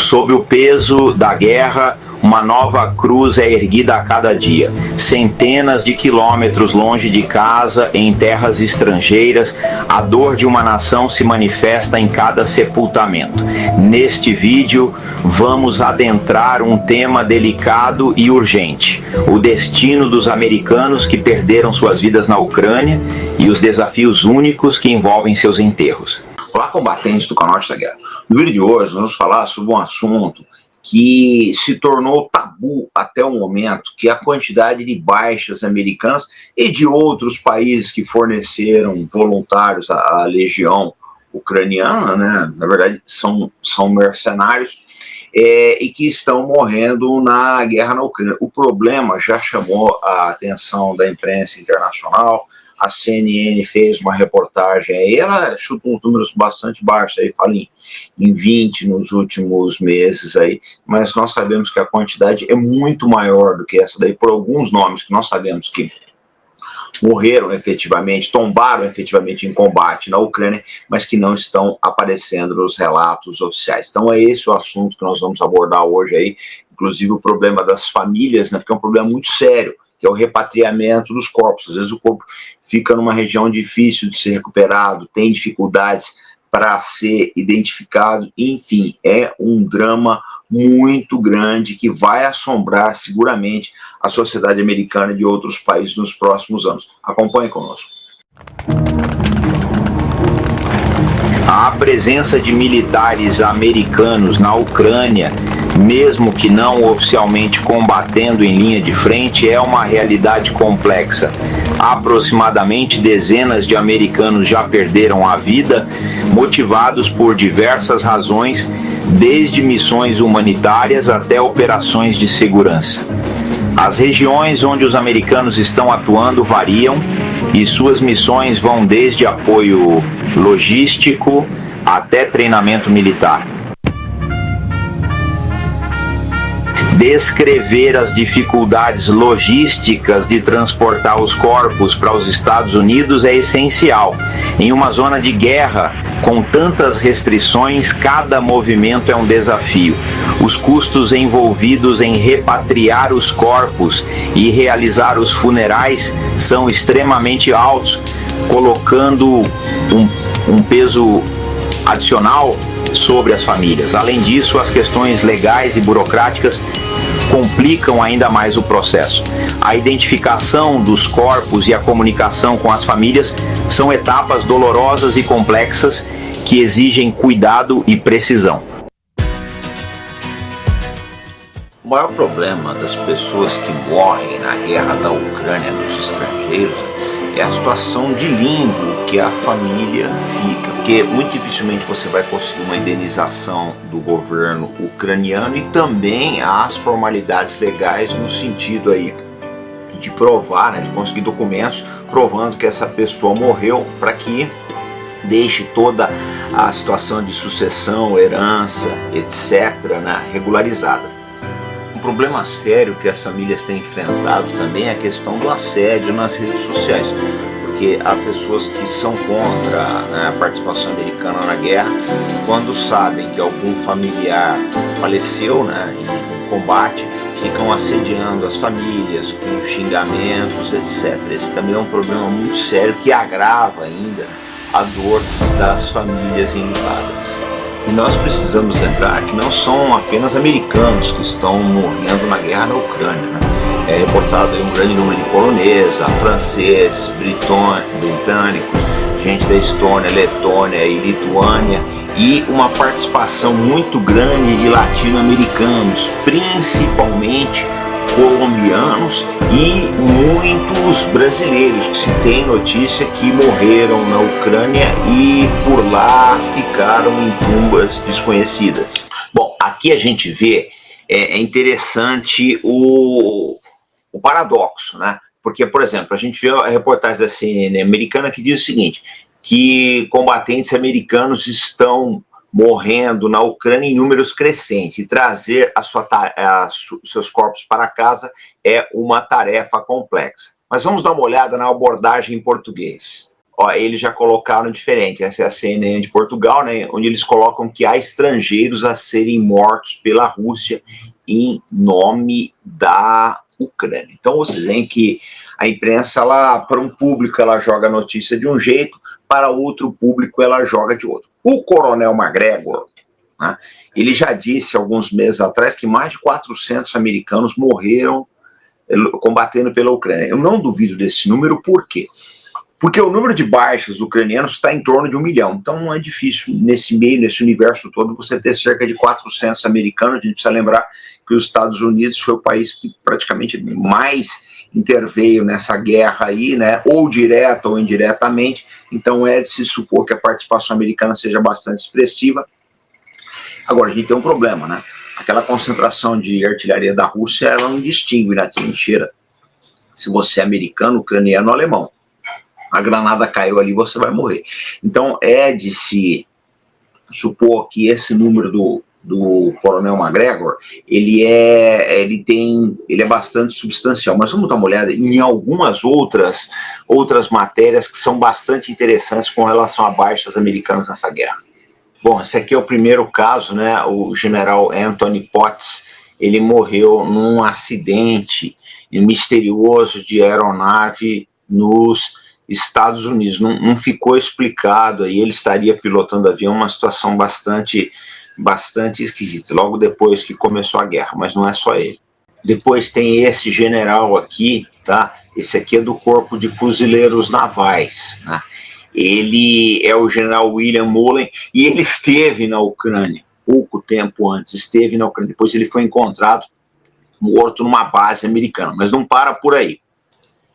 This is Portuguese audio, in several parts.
Sob o peso da guerra, uma nova cruz é erguida a cada dia. Centenas de quilômetros longe de casa, em terras estrangeiras, a dor de uma nação se manifesta em cada sepultamento. Neste vídeo, vamos adentrar um tema delicado e urgente: o destino dos americanos que perderam suas vidas na Ucrânia e os desafios únicos que envolvem seus enterros. Olá, combatentes do Canote da Guerra. No vídeo de hoje, nós vamos falar sobre um assunto que se tornou tabu até o momento, que é a quantidade de baixas americanas e de outros países que forneceram voluntários à legião ucraniana, né? Na verdade, são mercenários, e que estão morrendo na guerra na Ucrânia. O problema já chamou a atenção da imprensa internacional. A CNN fez uma reportagem aí, ela chuta uns números bastante baixos, aí fala em 20 nos últimos meses aí, mas nós sabemos que a quantidade é muito maior do que essa daí, por alguns nomes que nós sabemos que morreram efetivamente, tombaram efetivamente em combate na Ucrânia, mas que não estão aparecendo nos relatos oficiais. Então é esse o assunto que nós vamos abordar hoje aí, inclusive o problema das famílias, né, porque é um problema muito sério, que é o repatriamento dos corpos. Às vezes o corpo fica numa região difícil de ser recuperado, tem dificuldades para ser identificado, enfim, é um drama muito grande que vai assombrar seguramente a sociedade americana e de outros países nos próximos anos. Acompanhe conosco. A presença de militares americanos na Ucrânia, mesmo que não oficialmente combatendo em linha de frente, é uma realidade complexa. Aproximadamente dezenas de americanos já perderam a vida, motivados por diversas razões, desde missões humanitárias até operações de segurança. As regiões onde os americanos estão atuando variam e suas missões vão desde apoio logístico até treinamento militar. Descrever as dificuldades logísticas de transportar os corpos para os Estados Unidos é essencial. Em uma zona de guerra, com tantas restrições, cada movimento é um desafio. Os custos envolvidos em repatriar os corpos e realizar os funerais são extremamente altos, colocando um peso adicional sobre as famílias. Além disso, as questões legais e burocráticas complicam ainda mais o processo. A identificação dos corpos e a comunicação com as famílias são etapas dolorosas e complexas que exigem cuidado e precisão. O maior problema das pessoas que morrem na guerra da Ucrânia nos estrangeiros é a situação de limbo que a família fica, porque muito dificilmente você vai conseguir uma indenização do governo ucraniano, e também as formalidades legais no sentido aí de provar, né, de conseguir documentos provando que essa pessoa morreu, para que deixe toda a situação de sucessão, herança, etc., né, regularizada. Um problema sério que as famílias têm enfrentado também é a questão do assédio nas redes sociais, porque há pessoas que são contra, né, a participação americana na guerra, quando sabem que algum familiar faleceu, né, em combate, ficam assediando as famílias com xingamentos, etc. Esse também é um problema muito sério que agrava ainda a dor das famílias enlutadas. E nós precisamos lembrar que não são apenas americanos que estão morrendo na guerra na Ucrânia, né? É reportado aí um grande número de poloneses, franceses, britânicos, gente da Estônia, Letônia e Lituânia, e uma participação muito grande de latino-americanos, principalmente colombianos e muitos brasileiros, que se tem notícia que morreram na Ucrânia e por lá ficaram em tumbas desconhecidas. Bom, aqui a gente vê, é interessante o paradoxo, né? Porque, por exemplo, a gente vê a reportagem da CNN americana que diz o seguinte, que combatentes americanos estão morrendo na Ucrânia em números crescentes, e trazer seus corpos para casa é uma tarefa complexa. Mas vamos dar uma olhada na abordagem em português. Ó, eles já colocaram diferente, essa é a CNN de Portugal, né, onde eles colocam que há estrangeiros a serem mortos pela Rússia em nome da Ucrânia. Então vocês veem que a imprensa, para um público ela joga a notícia de um jeito, para outro público ela joga de outro. O coronel McGregor, né, ele já disse alguns meses atrás que mais de 400 americanos morreram combatendo pela Ucrânia. Eu não duvido desse número, por quê? Porque o número de baixas ucranianos está em torno de 1 milhão. Então não é difícil, nesse meio, nesse universo todo, você ter cerca de 400 americanos. A gente precisa lembrar que os Estados Unidos foi o país que praticamente mais interveio nessa guerra aí, né, ou direta ou indiretamente. Então é de se supor que a participação americana seja bastante expressiva. Agora, a gente tem um problema, né? Aquela concentração de artilharia da Rússia, ela não distingue na trincheira se você é americano, ucraniano ou alemão. A granada caiu ali, você vai morrer. Então é de se supor que esse número do coronel McGregor, ele é bastante substancial. Mas vamos dar uma olhada em algumas outras matérias que são bastante interessantes com relação a baixas americanas nessa guerra. Bom, esse aqui é o primeiro caso, né? O general Anthony Potts, ele morreu num acidente misterioso de aeronave nos Estados Unidos. Não ficou explicado aí, ele estaria pilotando avião, uma situação bastante esquisita, logo depois que começou a guerra, mas não é só ele. Depois tem esse general aqui, tá? Esse aqui é do Corpo de Fuzileiros Navais, né? Ele é o general William Mullen e ele esteve na Ucrânia, pouco tempo antes, esteve na Ucrânia, depois ele foi encontrado morto numa base americana, mas não para por aí.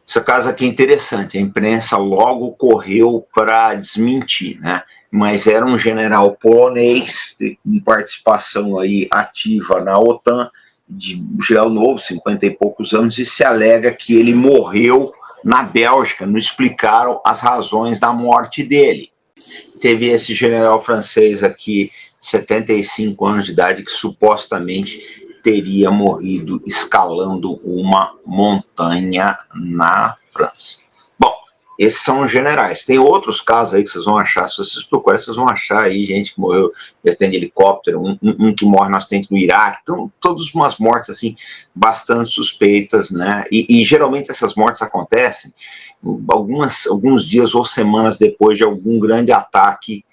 Essa caso aqui é interessante, a imprensa logo correu para desmentir, né? Mas era um general polonês, com participação aí ativa na OTAN, de gel novo, 50 e poucos anos, e se alega que ele morreu na Bélgica. Não explicaram as razões da morte dele. Teve esse general francês aqui, 75 anos de idade, que supostamente teria morrido escalando uma montanha na França. Bom, esses são os generais. Tem outros casos aí que vocês vão achar, se vocês procurarem, vocês vão achar aí gente que morreu em acidente de helicóptero, um que morre no acidente no Iraque. Então, todas umas mortes assim, bastante suspeitas, né? E geralmente essas mortes acontecem alguns dias ou semanas depois de algum grande ataque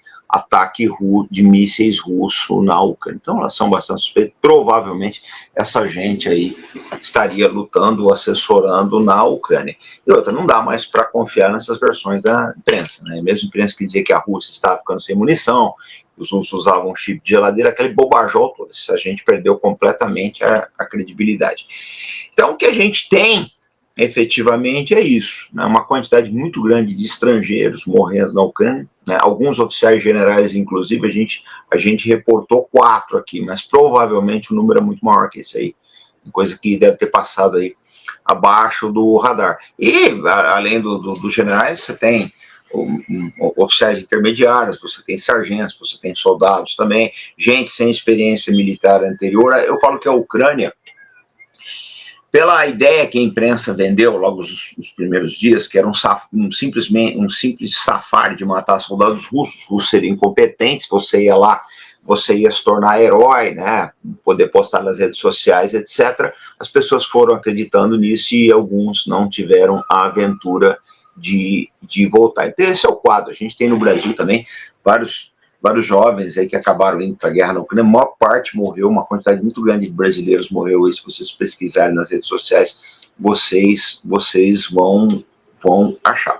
de mísseis russo na Ucrânia. Então elas são bastante suspeitas. Provavelmente essa gente aí estaria lutando ou assessorando na Ucrânia. E outra, não dá mais para confiar nessas versões da imprensa, né? Mesmo a imprensa que dizia que a Rússia estava ficando sem munição, os russos usavam chip de geladeira, aquele bobajol todo. A gente perdeu completamente a credibilidade. Então o que a gente tem efetivamente é isso, né? Uma quantidade muito grande de estrangeiros morrendo na Ucrânia, né? Alguns oficiais generais, inclusive, a gente reportou 4 aqui, mas provavelmente o número é muito maior que esse aí, coisa que deve ter passado aí abaixo do radar. E, além dos generais, você tem oficiais intermediários, você tem sargentos, você tem soldados também, gente sem experiência militar anterior. Eu falo que a Ucrânia, pela ideia que a imprensa vendeu logo nos primeiros dias, que era um simples safari de matar soldados russos, os russos seriam incompetentes, você ia lá, você ia se tornar herói, né, poder postar nas redes sociais, etc. As pessoas foram acreditando nisso e alguns não tiveram a aventura de voltar. Então esse é o quadro. A gente tem no Brasil também vários jovens aí que acabaram indo para a guerra na Ucrânia. A maior parte morreu, uma quantidade muito grande de brasileiros morreu. E se vocês pesquisarem nas redes sociais, vocês vão achar.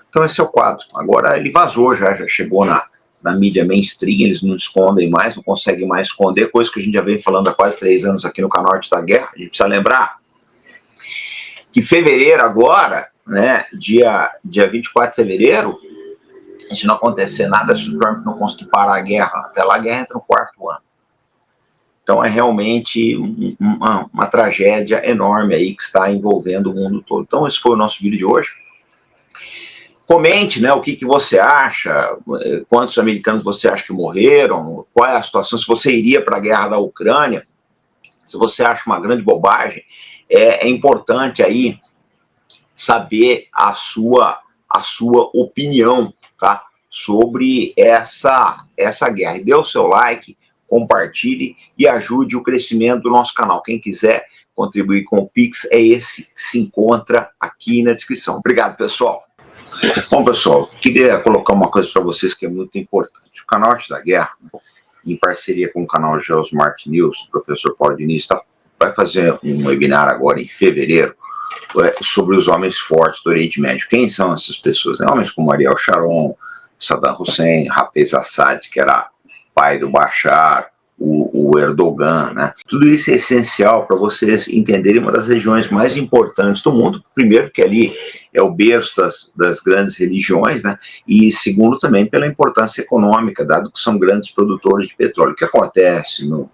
Então esse é o quadro. Agora ele vazou, já chegou na mídia mainstream, eles não escondem mais, não conseguem mais esconder, coisa que a gente já vem falando há quase 3 anos aqui no canal Arte da Guerra. A gente precisa lembrar que fevereiro agora, né, dia 24 de fevereiro, se não acontecer nada, se o Trump não conseguir parar a guerra, até lá a guerra entra no 4º ano. Então é realmente uma tragédia enorme aí que está envolvendo o mundo todo. Então esse foi o nosso vídeo de hoje. Comente, né, o que você acha, quantos americanos você acha que morreram, qual é a situação, se você iria para a guerra da Ucrânia, se você acha uma grande bobagem. É importante aí saber a sua a sua opinião, tá? Sobre essa guerra. E dê o seu like, compartilhe e ajude o crescimento do nosso canal. Quem quiser contribuir com o Pix é esse que se encontra aqui na descrição. Obrigado, pessoal. Bom, pessoal, queria colocar uma coisa para vocês que é muito importante. O canal Arte da Guerra, em parceria com o canal Geosmart News, o professor Paulo Diniz, vai fazer um webinar agora em fevereiro sobre os homens fortes do Oriente Médio. Quem são essas pessoas? Homens como Ariel Sharon, Saddam Hussein, Hafez Assad, que era pai do Bashar, o Erdogan, né? Tudo isso é essencial para vocês entenderem uma das regiões mais importantes do mundo. Primeiro, que ali é o berço das grandes religiões, né? E segundo, também pela importância econômica, dado que são grandes produtores de petróleo. O que acontece no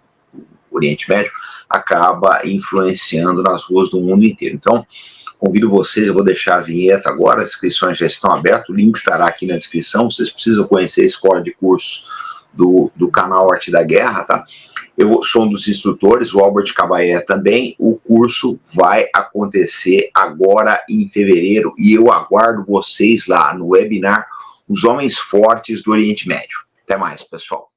Oriente Médio acaba influenciando nas ruas do mundo inteiro. Então, convido vocês, eu vou deixar a vinheta agora, as inscrições já estão abertas, o link estará aqui na descrição, vocês precisam conhecer a escola de cursos do canal Arte da Guerra, tá? Eu sou um dos instrutores, o Albert Cabaé também. O curso vai acontecer agora em fevereiro e eu aguardo vocês lá no webinar Os Homens Fortes do Oriente Médio. Até mais, pessoal.